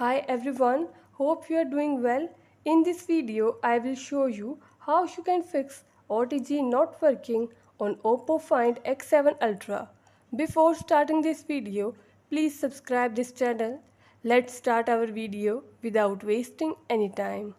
Hi everyone, hope you are doing well. In this video, I will show you how you can fix OTG not working on Oppo Find X7 Ultra. Before starting this video, please subscribe this channel. Let's start our video without wasting any time.